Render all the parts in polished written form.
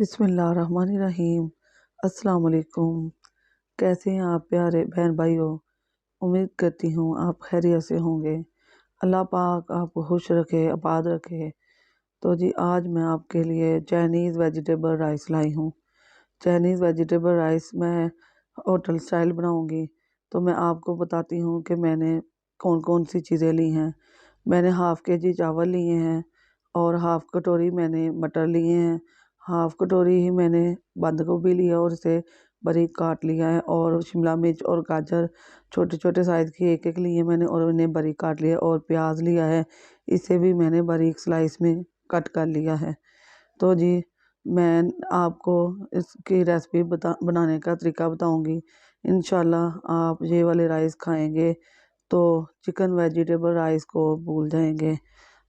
बिस्मिल्लाहिर्रहमानिर्रहीम। अस्सलाम वालेकुम। कैसे हैं आप प्यारे बहन भाइयों। उम्मीद करती हूँ आप खैरियत से होंगे। अल्लाह पाक आपको खुश रखे, आबाद रखे। तो जी आज मैं आपके लिए चाइनीज़ वेजिटेबल राइस लाई हूँ। चाइनीज़ वेजिटेबल राइस मैं होटल स्टाइल बनाऊँगी। तो मैं आपको बताती हूँ कि मैंने कौन कौन सी चीज़ें ली हैं। मैंने हाफ़ केजी चावल लिए हैं और हाफ़ कटोरी मैंने मटर लिए हैं। हाफ़ कटोरी ही मैंने बंद गोभी लिया और इसे बारीक काट लिया है, और शिमला मिर्च और गाजर छोटे छोटे साइज़ की एक एक लिए मैंने और इन्हें बारीक काट लिया, और प्याज लिया है, इसे भी मैंने बारीक स्लाइस में कट कर लिया है। तो जी मैं आपको इसकी रेसिपी बनाने का तरीका बताऊंगी। इंशाल्लाह आप ये वाले राइस खाएंगे तो चिकन वेजिटेबल राइस को भूल जाएंगे।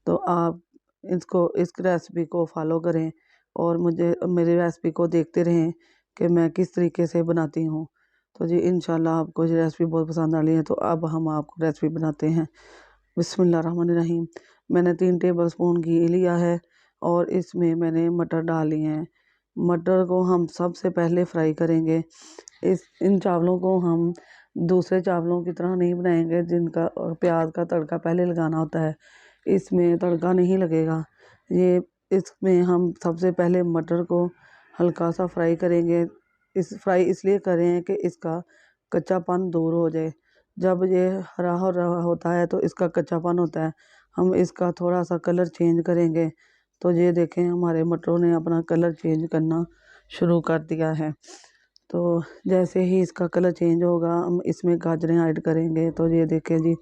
तो आप इस रेसिपी को फॉलो करें और मुझे मेरी रेसिपी को देखते रहें कि मैं किस तरीके से बनाती हूँ। तो जी इंशाल्लाह आपको ये रेसिपी बहुत पसंद आ रही है। तो अब हम आपको रेसिपी बनाते हैं। बिस्मिल्लाहिर्रहमानिर्रहीम। मैंने 3 टेबल स्पून घी लिया है और इसमें मैंने मटर डाल लिए हैं। मटर को हम सबसे पहले फ्राई करेंगे। इन चावलों को हम दूसरे चावलों की तरह नहीं बनाएंगे जिनका प्याज का तड़का पहले लगाना होता है। इसमें तड़का नहीं लगेगा। ये इसमें हम सबसे पहले मटर को हल्का सा फ्राई करेंगे। फ्राई इसलिए करें कि इसका कच्चापन दूर हो जाए। जब ये हरा हो रहा होता है तो इसका कच्चापन होता है। हम इसका थोड़ा सा कलर चेंज करेंगे। तो ये देखें हमारे मटरों ने अपना कलर चेंज करना शुरू कर दिया है। तो जैसे ही इसका कलर चेंज होगा हम इसमें गाजरें ऐड करेंगे। तो ये देखें जी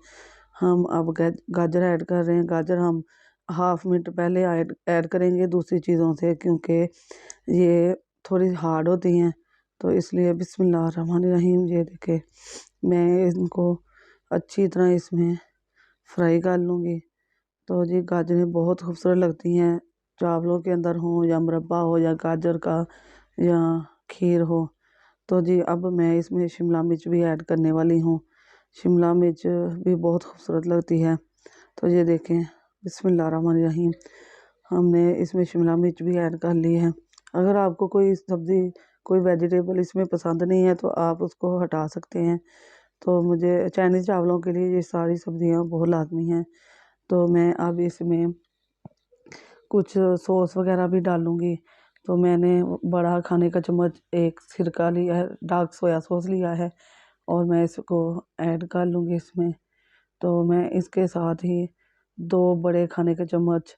हम अब गाजर ऐड कर रहे हैं। गाजर हम हाफ मिनट पहले ऐड करेंगे दूसरी चीज़ों से, क्योंकि ये थोड़ी हार्ड होती हैं। तो इसलिए बिस्मिल्लाहिर्रहमानिर्रहीम। ये देखें मैं इनको अच्छी तरह इसमें फ्राई कर लूँगी। तो जी गाजरें बहुत खूबसूरत लगती हैं, चावलों के अंदर हो या मुरब्बा हो या गाजर का या खीर हो। तो जी अब मैं इसमें शिमला मिर्च भी ऐड करने वाली हूँ। शिमला मिर्च भी बहुत खूबसूरत लगती है। तो ये देखें बिस्मिल्लाहिर्रहमानिर्रहीम हमने इसमें शिमला मिर्च भी ऐड कर ली है। अगर आपको कोई सब्ज़ी कोई वेजिटेबल इसमें पसंद नहीं है तो आप उसको हटा सकते हैं। तो मुझे चाइनीज़ चावलों के लिए ये सारी सब्ज़ियाँ बहुत लाज़मी हैं। तो मैं अब इसमें कुछ सॉस वगैरह भी डालूँगी। तो मैंने बड़ा खाने का चम्मच एक सिरका लिया है, डार्क सोया सॉस लिया है, और मैं इसको ऐड कर लूँगी इसमें। तो मैं इसके साथ ही 2 बड़े खाने के चम्मच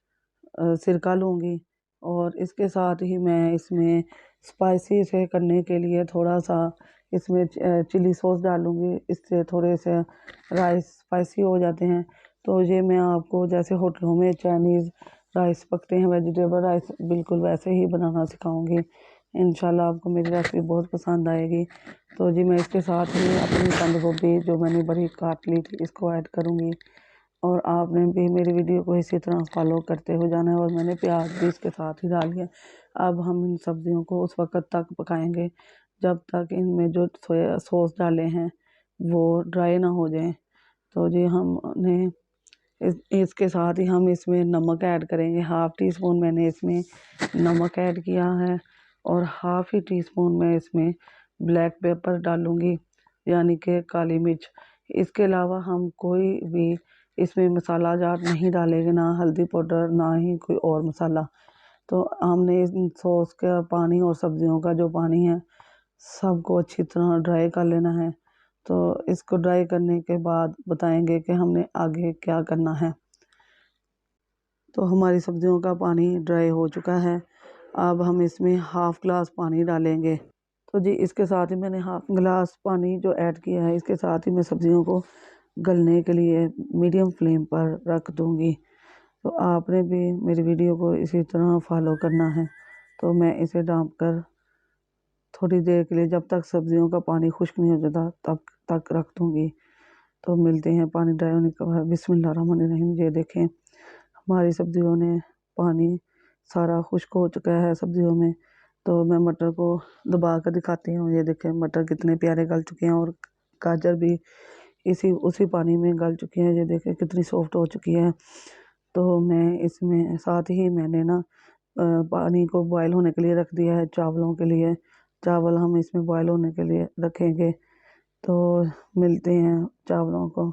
सिरका लूँगी, और इसके साथ ही मैं इसमें स्पाइसी से करने के लिए थोड़ा-सा इसमें चिली सॉस डालूँगी। इससे थोड़े से राइस स्पाइसी हो जाते हैं। तो ये मैं आपको जैसे होटलों में चाइनीज़ राइस पकते हैं वेजिटेबल राइस बिल्कुल वैसे ही बनाना सिखाऊँगी। इंशाल्लाह आपको मेरी रेसिपी बहुत पसंद आएगी। तो जी मैं इसके साथ ही अपनी बंद गोभी जो मैंने बारीक काट ली थी इसको ऐड करूँगी, और आपने भी मेरी वीडियो को इसी तरह फॉलो करते हुए जाना है। और मैंने प्याज भी इसके साथ ही डाली है। अब हम इन सब्जियों को उस वक़्त तक पकाएंगे जब तक इनमें जो सोया सॉस डाले हैं वो ड्राई ना हो जाएं। तो जी हमने इसके साथ ही हम इसमें नमक ऐड करेंगे। हाफ़ टी स्पून मैंने इसमें नमक ऐड किया है, और हाफ़ ही टी स्पून मैं इसमें ब्लैक पेपर डालूँगी, यानी कि काली मिर्च। इसके अलावा हम कोई भी इसमें मसाला जार नहीं डालेंगे, ना हल्दी पाउडर ना ही कोई और मसाला। तो हमने इन सॉस का पानी और सब्जियों का जो पानी है सबको अच्छी तरह ड्राई कर लेना है। तो इसको ड्राई करने के बाद बताएंगे कि हमने आगे क्या करना है। तो हमारी सब्जियों का पानी ड्राई हो चुका है। अब हम इसमें हाफ़ ग्लास पानी डालेंगे। तो जी इसके साथ ही मैंने हाफ़ ग्लास पानी जो ऐड किया है इसके साथ ही मैं सब्जियों को गलने के लिए मीडियम फ्लेम पर रख दूँगी। तो आपने भी मेरी वीडियो को इसी तरह फॉलो करना है। तो मैं इसे ढाँप कर थोड़ी देर के लिए जब तक सब्जियों का पानी खुश्क नहीं हो जाता तब तक रख दूँगी। तो मिलते हैं पानी ड्राई होने के बाद। बिस्मिल्लाहिर्रहमानिर्रहीम। ये देखें हमारी सब्जियों ने पानी सारा खुश्क हो चुका है सब्जियों में। तो मैं मटर को दबा कर दिखाती हूँ। ये देखें मटर कितने प्यारे गल चुके हैं, और गाजर भी इसी उसी पानी में गल चुकी हैं। ये देखें कितनी सॉफ्ट हो चुकी है। तो मैं इसमें साथ ही मैंने ना पानी को बॉयल होने के लिए रख दिया है चावलों के लिए। चावल हम इसमें बॉयल होने के लिए रखेंगे। तो मिलते हैं चावलों को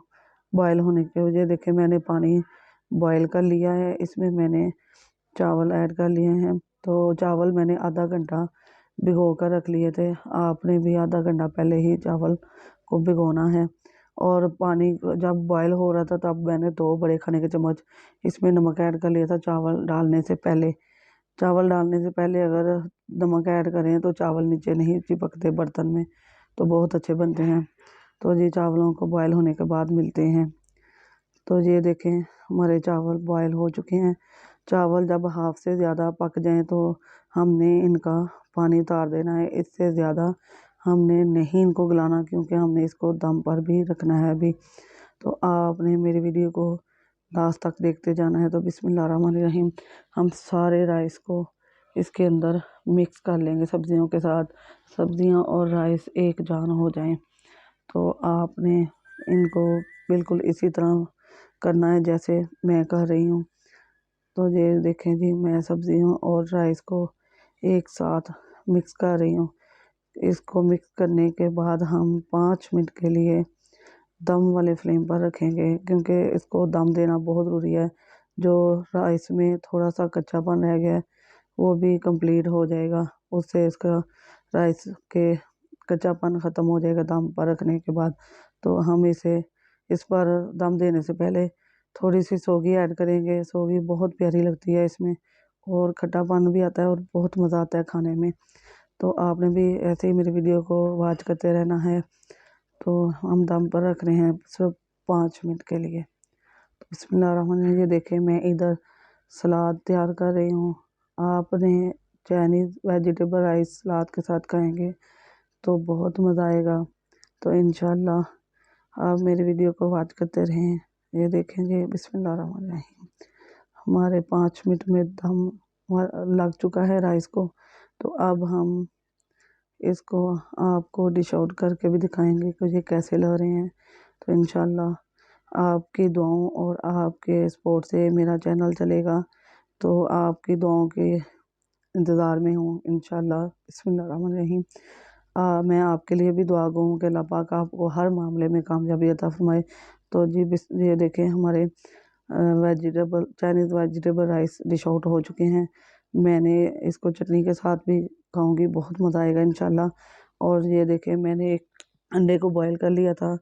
बॉयल होने के वजह। देखिए मैंने पानी बॉयल कर लिया है, इसमें मैंने चावल ऐड कर लिए हैं। तो चावल मैंने आधा घंटा भिगो कर रख लिए थे। आपने भी आधा घंटा पहले ही चावल को भिगोना है। और पानी जब बॉयल हो रहा था तब मैंने 2 बड़े खाने के चम्मच इसमें नमक ऐड कर लिया था चावल डालने से पहले। चावल डालने से पहले अगर नमक ऐड करें तो चावल नीचे नहीं चिपकते बर्तन में, तो बहुत अच्छे बनते हैं। तो ये चावलों को बॉयल होने के बाद मिलते हैं। तो ये देखें हमारे चावल बॉयल हो चुके हैं। चावल जब हाफ से ज़्यादा पक जाएं तो हमने इनका पानी उतार देना है। इससे ज़्यादा हमने नहीं इनको गलाना, क्योंकि हमने इसको दम पर भी रखना है अभी। तो आपने मेरी वीडियो को लास्ट तक देखते जाना है। तो बिस्मिल्लाहिर्रहमानिर्रहीम हम सारे राइस को इसके अंदर मिक्स कर लेंगे सब्जियों के साथ। सब्जियां और राइस एक जान हो जाएं। तो आपने इनको बिल्कुल इसी तरह करना है जैसे मैं कर रही हूँ। तो ये देखें जी, मैं सब्जियों और राइस को एक साथ मिक्स कर रही हूँ। इसको मिक्स करने के बाद हम 5 मिनट के लिए दम वाले फ्लेम पर रखेंगे, क्योंकि इसको दम देना बहुत ज़रूरी है। जो राइस में थोड़ा सा कच्चापन रह गया है वो भी कंप्लीट हो जाएगा, उससे इसका राइस के कच्चापन ख़त्म हो जाएगा दम पर रखने के बाद। तो हम इस पर दम देने से पहले थोड़ी सी सौगी ऐड करेंगे। सौगी बहुत प्यारी लगती है इसमें, और खट्टापन भी आता है और बहुत मज़ा आता है खाने में। तो आपने भी ऐसे ही मेरी वीडियो को वॉच करते रहना है। तो हम दम पर रख रहे हैं सिर्फ 5 मिनट के लिए। तो बिस्मिल्लाहिर्रहमानिर्रहीम, ये देखें मैं इधर सलाद तैयार कर रही हूँ। आपने चाइनीज़ वेजिटेबल राइस सलाद के साथ खाएंगे तो बहुत मज़ा आएगा। तो इंशाल्लाह आप मेरी वीडियो को वॉच करते रहें। ये देखेंगे बिस्मिल्लाहिर्रहमानिर्रहीम हमारे 5 मिनट में दम लग चुका है राइस को। तो अब हम इसको आपको डिश आउट करके भी दिखाएंगे कि ये कैसे लग रहे हैं। तो इंशाल्लाह आपकी दुआओं और आपके सपोर्ट से मेरा चैनल चलेगा। तो आपकी दुआओं के इंतज़ार में हूँ इंशाल्लाह। बिस्मिल्लाहिर्रहमानिर्रहीम मैं आपके लिए भी दुआ गो हूँ कि अल्लाह पाक आपको हर मामले में कामयाबी अता फरमाए। तो जी ये देखें हमारे Chinese vegetable rice dish out हो चुके हैं। मैंने इसको चटनी के साथ भी खाऊंगी, बहुत मज़ा आएगा इंशाल्लाह। और ये देखें मैंने एक अंडे को बॉईल कर लिया था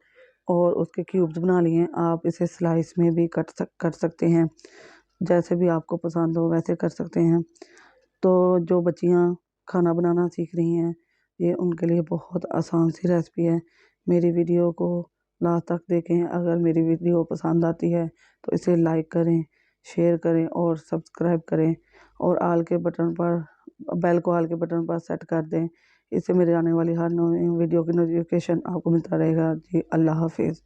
और उसके क्यूब्स बना लिए हैं। आप इसे स्लाइस में भी कर सकते हैं, जैसे भी आपको पसंद हो वैसे कर सकते हैं। तो जो बच्चियां खाना बनाना सीख रही हैं, ये उनके लिए बहुत आसान सी रेसिपी है। मेरी वीडियो को लास्ट तक देखें। अगर मेरी वीडियो पसंद आती है तो इसे लाइक करें, शेयर करें और सब्सक्राइब करें, और बेल को आल के बटन पर सेट कर दें। इससे मेरे आने वाली हर नई वीडियो की नोटिफिकेशन आपको मिलता रहेगा। जी अल्लाह हाफिज़।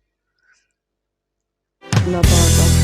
अल्लाह पाक